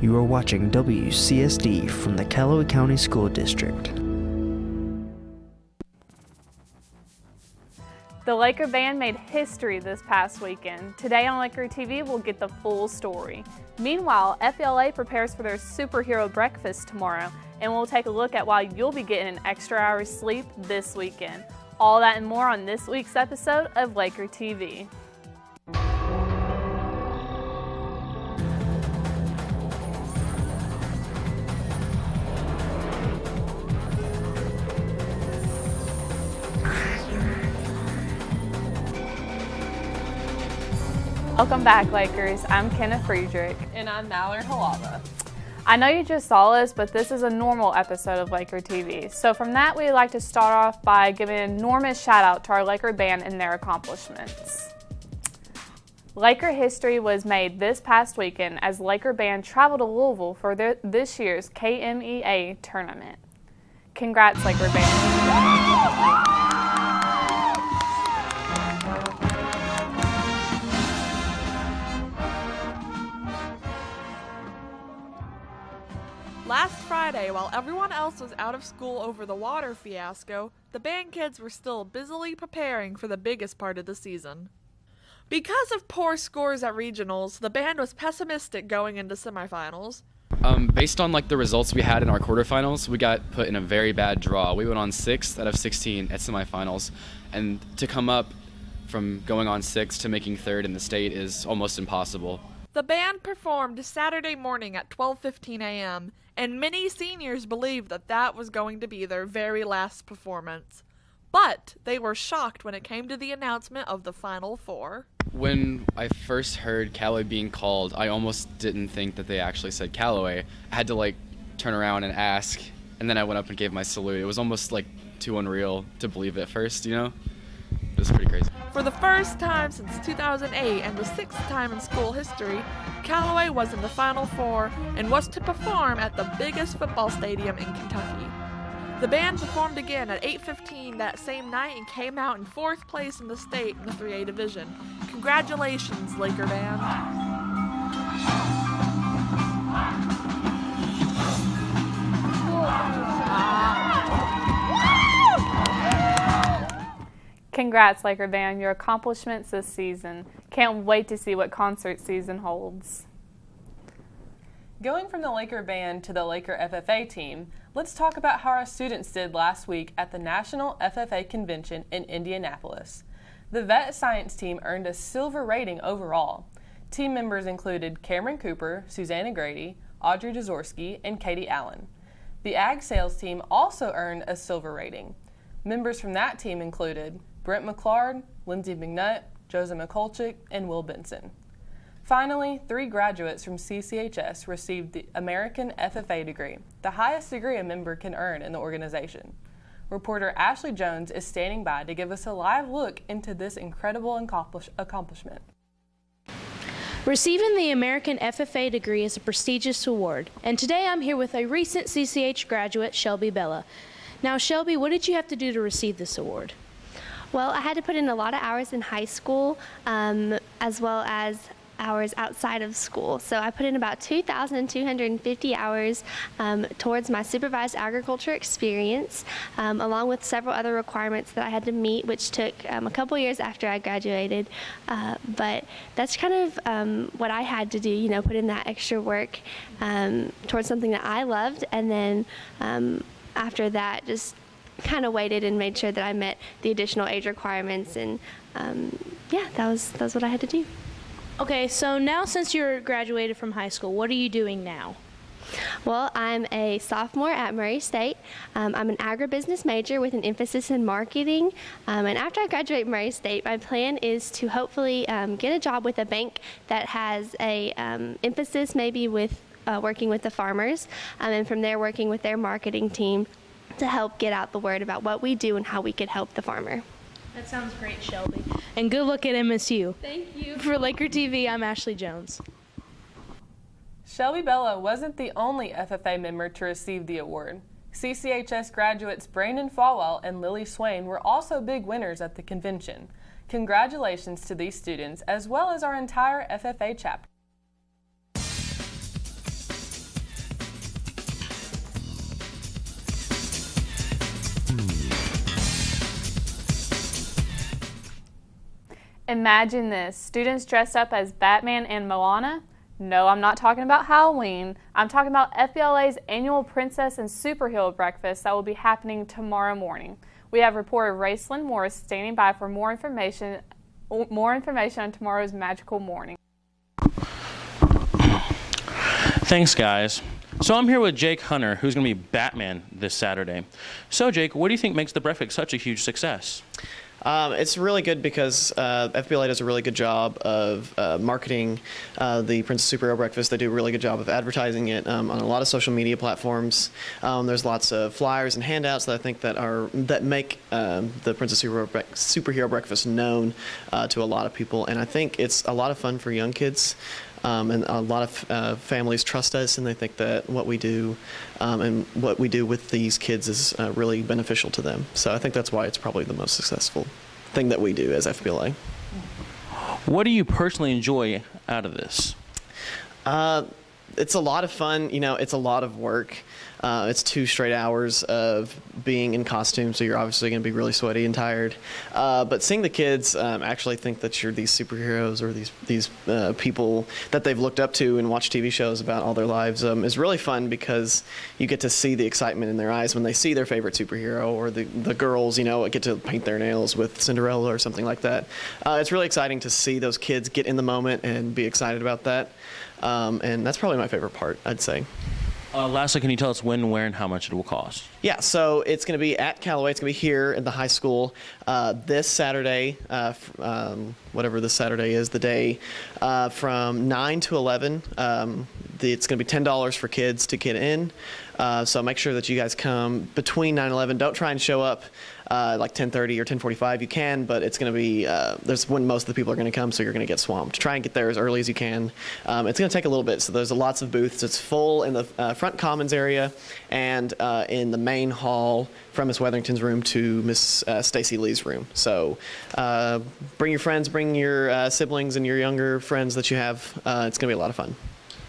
You are watching WCSD from the Calloway County School District. The Laker Band made history this past weekend. Today on LakerTV, we'll get the full story. Meanwhile, FBLA prepares for their superhero breakfast tomorrow, and we'll take a look at why you'll be getting an extra hour's sleep this weekend. All that and more on this week's episode of LakerTV. Welcome back, Lakers. I'm Kenna Friedrich. And I'm Mallory Halava. I know you just saw us, but this is a normal episode of Laker TV. So from that, we'd like to start off by giving an enormous shout out to our Laker Band and their accomplishments. Laker history was made this past weekend as Laker Band traveled to Louisville for this year's KMEA tournament. Congrats, Laker Band. Last Friday, while everyone else was out of school over the water fiasco, the band kids were still busily preparing for the biggest part of the season. Because of poor scores at regionals, the band was pessimistic going into semifinals. Based on the results we had in our quarterfinals, we got put in a very bad draw. We went on 6th out of 16 at semifinals, and to come up from going on 6th to making 3rd in the state is almost impossible. The band performed Saturday morning at 12:15 a.m., and many seniors believed that that was going to be their very last performance. But they were shocked when it came to the announcement of the Final Four. When I first heard Callaway being called, I almost didn't think that they actually said Callaway. I had to turn around and ask, and then I went up and gave my salute. It was almost too unreal to believe at first, you know? It was pretty crazy. For the first time since 2008 and the 6th time in school history, Callaway was in the Final Four and was to perform at the biggest football stadium in Kentucky. The band performed again at 8:15 that same night and came out in 4th place in the state in the 3A division. Congratulations, Laker Band. Congrats, Laker Band, your accomplishments this season. Can't wait to see what concert season holds. Going from the Laker Band to the Laker FFA team, let's talk about how our students did last week at the National FFA Convention in Indianapolis. The Vet Science team earned a silver rating overall. Team members included Cameron Cooper, Susanna Grady, Audrey Dzorsky, and Katie Allen. The Ag Sales team also earned a silver rating. Members from that team included Brent McClard, Lindsay McNutt, Joseph McCulchick, and Will Benson. Finally, 3 graduates from CCHS received the American FFA degree, the highest degree a member can earn in the organization. Reporter Ashley Jones is standing by to give us a live look into this incredible accomplishment. Receiving the American FFA degree is a prestigious award, and today I'm here with a recent CCH graduate, Shelby Bella. Now, Shelby, what did you have to do to receive this award? Well, I had to put in a lot of hours in high school, as well as hours outside of school. So I put in about 2,250 hours towards my supervised agriculture experience, along with several other requirements that I had to meet, which took a couple years after I graduated. But that's kind of what I had to do, put in that extra work towards something that I loved, and then after that, just kind of waited and made sure that I met the additional age requirements, and that was what I had to do. Okay, so now since you're graduated from high school, what are you doing now? Well, I'm a sophomore at Murray State. I'm an agribusiness major with an emphasis in marketing. And after I graduate Murray State, my plan is to hopefully get a job with a bank that has a emphasis maybe with working with the farmers, and from there working with their marketing team to help get out the word about what we do and how we could help the farmer. That sounds great, Shelby. And good luck at MSU. Thank you. For Laker TV, I'm Ashley Jones. Shelby Bella wasn't the only FFA member to receive the award. CCHS graduates Brandon Falwell and Lily Swain were also big winners at the convention. Congratulations to these students, as well as our entire FFA chapter. Imagine this, students dressed up as Batman and Moana. No, I'm not talking about Halloween. I'm talking about FBLA's annual Princess and Superhero Breakfast that will be happening tomorrow morning. We have reporter Racelyn Morris standing by for more information on tomorrow's magical morning. Thanks, guys. So I'm here with Jake Hunter, who's going to be Batman this Saturday. So, Jake, what do you think makes the breakfast such a huge success? It's really good because FBLA does a really good job of marketing the Princess Superhero Breakfast. They do a really good job of advertising it on a lot of social media platforms. There's lots of flyers and handouts that I think that make the Princess Superhero Breakfast known to a lot of people, and I think it's a lot of fun for young kids. And a lot of families trust us, and they think that what we do and what we do with these kids is really beneficial to them. So I think that's why it's probably the most successful thing that we do as FBLA. What do you personally enjoy out of this? It's a lot of fun. You know, it's a lot of work. It's 2 straight hours of being in costume, so you're obviously going to be really sweaty and tired. But seeing the kids actually think that you're these superheroes or these people that they've looked up to and watched TV shows about all their lives is really fun because you get to see the excitement in their eyes when they see their favorite superhero, or the girls, you know, get to paint their nails with Cinderella or something like that. It's really exciting to see those kids get in the moment and be excited about that. And that's probably my favorite part, I'd say. Lastly, can you tell us when, where, and how much it will cost? Yeah, so it's going to be at Calloway. It's going to be here at the high school this Saturday, whatever this Saturday is, the day, from 9 to 11. It's going to be $10 for kids to get in. So make sure that you guys come between 9 and 11. Don't try and show up like 10:30 or 10:45. You can, but it's going to be there's when most of the people are going to come, so you're going to get swamped. Try and get there as early as you can. It's going to take a little bit, so there's lots of booths. It's full in the front commons area and in the main hall from Miss Weatherington's room to Miss Stacy Lee's room. So bring your friends, bring your siblings and your younger friends that you have. It's going to be a lot of fun.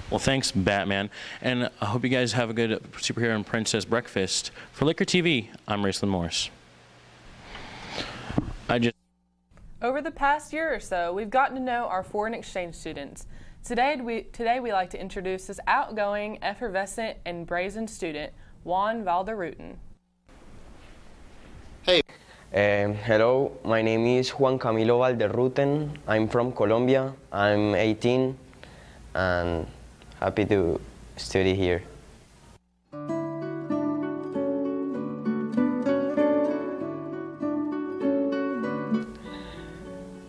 Well, thanks, Batman. And I hope you guys have a good superhero and princess breakfast. For LakerTV, I'm Racelyn Morris. Over the past year or so, we've gotten to know our foreign exchange students. Today we like to introduce this outgoing, effervescent, and brazen student, Juan Valderruten. Hey. Hello, my name is Juan Camilo Valderruten. I'm from Colombia. I'm 18 and happy to study here.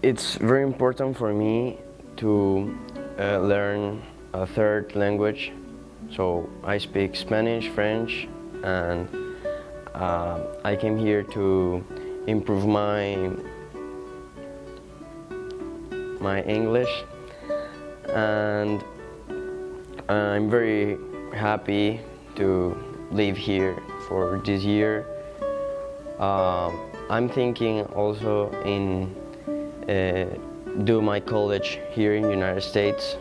It's very important for me to learn a third language. So I speak Spanish, French, and I came here to improve my English, and I'm very happy to live here for this year. I'm thinking also in do my college here in the United States.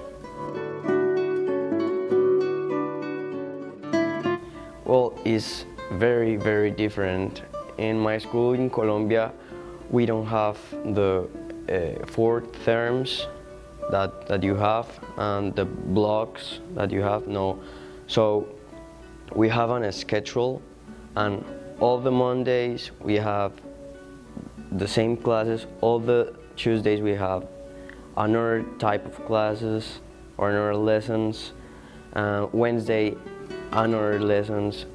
Well, it's very, very different. In my school in Colombia, we don't have the 4 terms that you have and the blocks that you have, no. So we have a schedule, and all the Mondays we have the same classes, all the Tuesdays we have another type of classes or another lessons, Wednesday another lessons,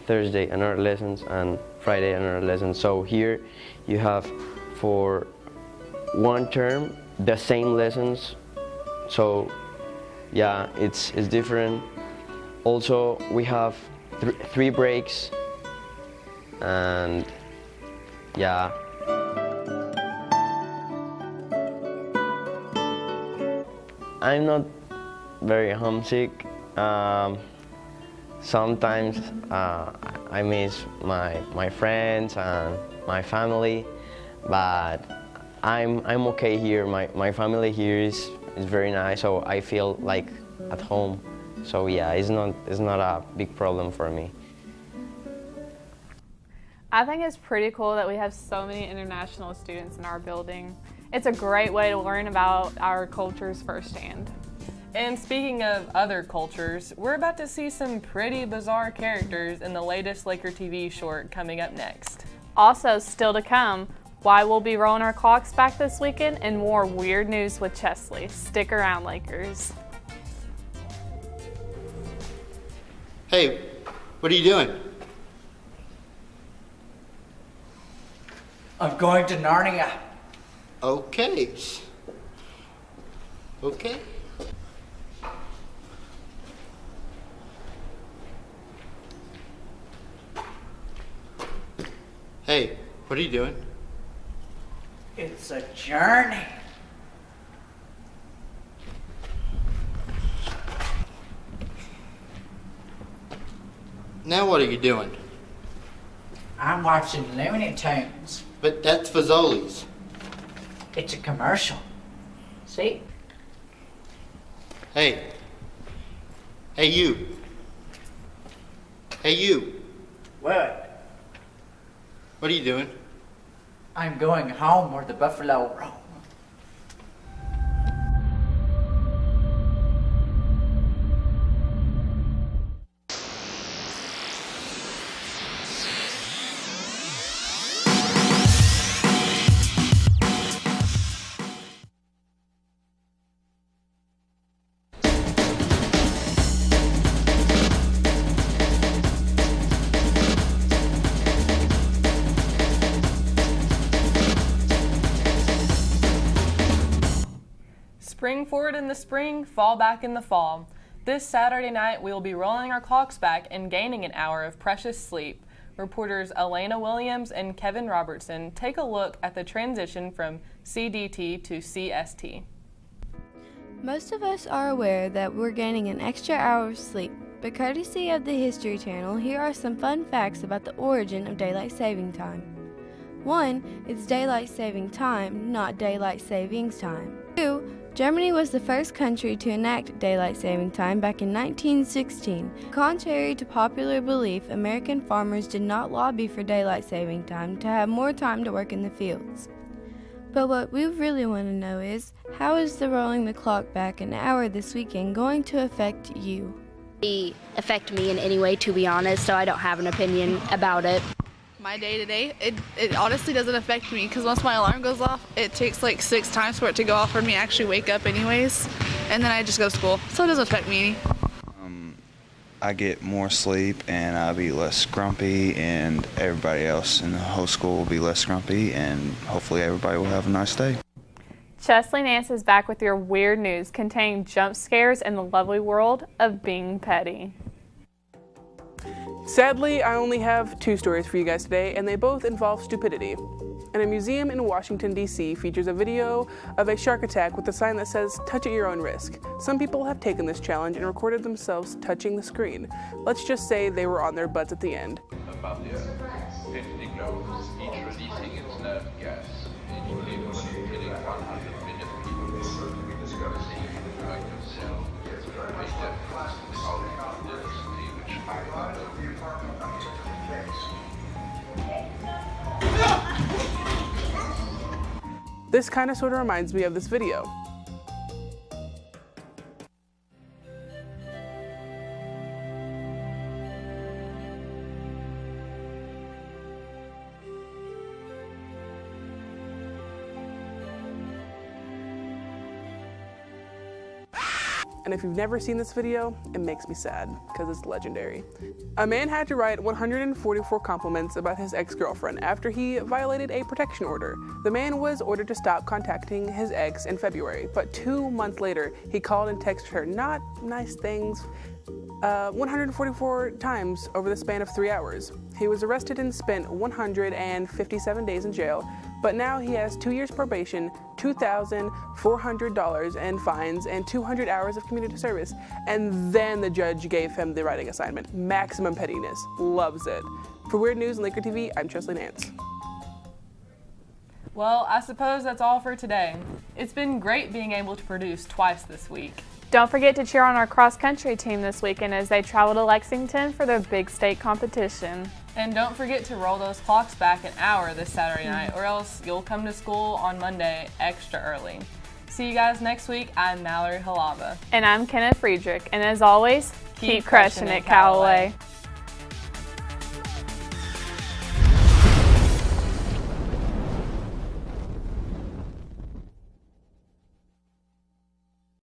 Thursday another lessons, and Friday another lesson. So here you have for one term the same lessons. So yeah, it's different. Also we have 3 breaks, and yeah. I'm not very homesick. Sometimes I miss my friends and my family, but I'm okay here. My family here is very nice, so I feel like at home. So yeah, it's not a big problem for me. I think it's pretty cool that we have so many international students in our building. It's a great way to learn about our cultures firsthand. And speaking of other cultures, we're about to see some pretty bizarre characters in the latest Laker TV short coming up next. Also, still to come, why we'll be rolling our clocks back this weekend and more weird news with Chesley. Stick around, Lakers. Hey, what are you doing? I'm going to Narnia. Okay. Okay. Hey, what are you doing? It's a journey. Now what are you doing? I'm watching Looney Tunes. But that's Fazoli's. It's a commercial. See? Hey. Hey, you. Hey, you. What? What are you doing? I'm going home where the buffalo roam. Spring forward in the spring, fall back in the fall. This Saturday night, we will be rolling our clocks back and gaining an hour of precious sleep. Reporters Elena Williams and Kevin Robertson take a look at the transition from CDT to CST. Most of us are aware that we're gaining an extra hour of sleep, but courtesy of the History Channel, here are some fun facts about the origin of daylight saving time. 1. It's daylight saving time, not daylight savings time. 2. Germany was the first country to enact daylight saving time back in 1916. Contrary to popular belief, American farmers did not lobby for daylight saving time to have more time to work in the fields. But what we really want to know is, how is the rolling the clock back an hour this weekend going to affect you? It affect me in any way, to be honest, so I don't have an opinion about it. My day-to-day, it honestly doesn't affect me because once my alarm goes off, it takes like 6 times for it to go off for me to actually wake up anyways, and then I just go to school, so it doesn't affect me any. I get more sleep and I'll be less grumpy, and everybody else in the whole school will be less grumpy, and hopefully everybody will have a nice day. Chesley Nance is back with your weird news containing jump scares in the lovely world of being petty. Sadly, I only have 2 stories for you guys today, and they both involve stupidity. And a museum in Washington, D.C. features a video of a shark attack with a sign that says, "Touch at your own risk." Some people have taken this challenge and recorded themselves touching the screen. Let's just say they were on their butts at the end. Above the earth, 50 globes, each releasing its nerve gas, each capable of killing 100 million people. Seeing the drug yourself, a difference in the electricity which This kind of sort of reminds me of this video. And if you've never seen this video, it makes me sad, because it's legendary. A man had to write 144 compliments about his ex-girlfriend after he violated a protection order. The man was ordered to stop contacting his ex in February, but 2 months later, he called and texted her not nice things 144 times over the span of 3 hours. He was arrested and spent 157 days in jail, but now he has 2 years probation, $2,400 in fines, and 200 hours of community service. And then the judge gave him the writing assignment. Maximum pettiness. Loves it. For Weird News and Laker TV, I'm Chesley Nance. Well, I suppose that's all for today. It's been great being able to produce twice this week. Don't forget to cheer on our cross-country team this weekend as they travel to Lexington for their big state competition. And don't forget to roll those clocks back an hour this Saturday night, or else you'll come to school on Monday extra early. See you guys next week. I'm Mallory Halava. And I'm Kenneth Friedrich. And as always, keep crushing it, Callaway.